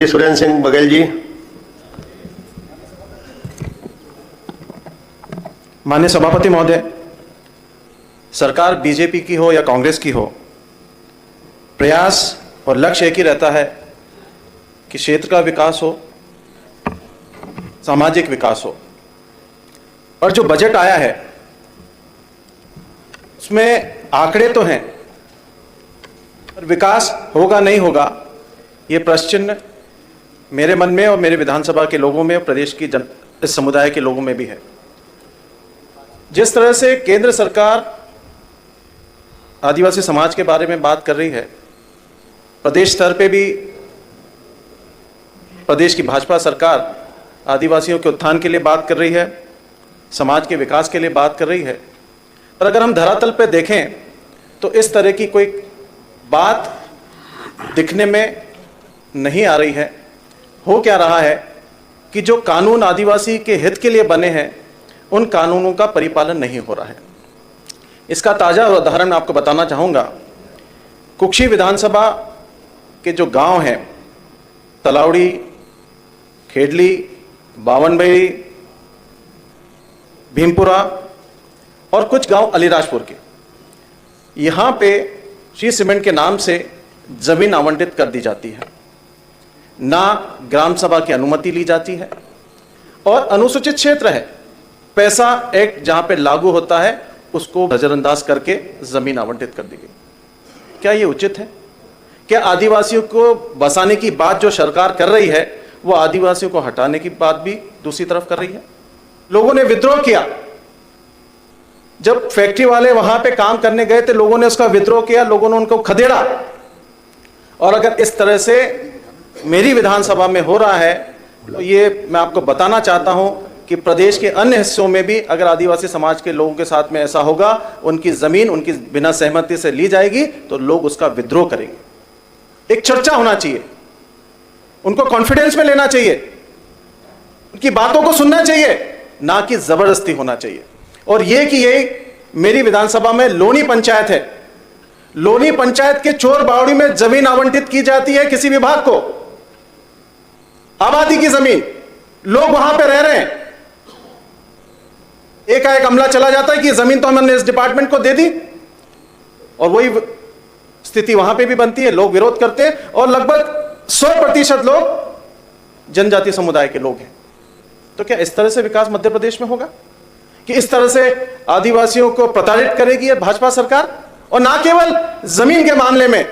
सुरेंद्र सिंह बघेल जी। माननीय सभापति महोदय, सरकार बीजेपी की हो या कांग्रेस की हो, प्रयास और लक्ष्य एक ही रहता है कि क्षेत्र का विकास हो, सामाजिक विकास हो। और जो बजट आया है उसमें आंकड़े तो हैं, पर विकास होगा नहीं होगा ये प्रश्न चिन्ह मेरे मन में और मेरे विधानसभा के लोगों में और प्रदेश की इस समुदाय के लोगों में भी है। जिस तरह से केंद्र सरकार आदिवासी समाज के बारे में बात कर रही है, प्रदेश स्तर पे भी प्रदेश की भाजपा सरकार आदिवासियों के उत्थान के लिए बात कर रही है, समाज के विकास के लिए बात कर रही है। पर अगर हम धरातल पे देखें तो इस तरह की कोई बात दिखने में नहीं आ रही है। हो क्या रहा है कि जो कानून आदिवासी के हित के लिए बने हैं उन कानूनों का परिपालन नहीं हो रहा है। इसका ताज़ा उदाहरण मैं आपको बताना चाहूँगा। कुक्षी विधानसभा के जो गांव हैं, तलावड़ी, खेडली, बावनबेड़ी, भीमपुरा और कुछ गांव अलीराजपुर के, यहाँ पे श्री सीमेंट के नाम से जमीन आवंटित कर दी जाती है, ना ग्राम सभा की अनुमति ली जाती है और अनुसूचित क्षेत्र है। पैसा एक्ट जहां पे लागू होता है उसको नजरअंदाज करके जमीन आवंटित कर दी गई। क्या ये उचित है? क्या आदिवासियों को बसाने की बात जो सरकार कर रही है वो आदिवासियों को हटाने की बात भी दूसरी तरफ कर रही है? लोगों ने विद्रोह किया, जब फैक्ट्री वाले वहां पे काम करने गए थे लोगों ने उसका विद्रोह किया, लोगों ने उनको खदेड़ा। और अगर इस तरह से मेरी विधानसभा में हो रहा है तो ये मैं आपको बताना चाहता हूं कि प्रदेश के अन्य हिस्सों में भी अगर आदिवासी समाज के लोगों के साथ में ऐसा होगा, उनकी जमीन उनकी बिना सहमति से ली जाएगी तो लोग उसका विद्रोह करेंगे। एक चर्चा होना चाहिए, उनको कॉन्फिडेंस में लेना चाहिए, उनकी बातों को सुनना चाहिए, ना कि जबरदस्ती होना चाहिए। और ये कि ये मेरी विधानसभा में लोनी पंचायत है, लोनी पंचायत के चोर बावड़ी में जमीन आवंटित की जाती है किसी विभाग को, आबादी की जमीन, लोग वहां पे रह रहे हैं, एकाएक अमला चला जाता है कि जमीन तो हमने इस डिपार्टमेंट को दे दी, और वही स्थिति वहां पे भी बनती है। लोग विरोध करते हैं और लगभग 100% लोग जनजातीय समुदाय के लोग हैं। तो क्या इस तरह से विकास मध्य प्रदेश में होगा कि इस तरह से आदिवासियों को प्रताड़ित करेगी भाजपा सरकार? और ना केवल जमीन के मामले में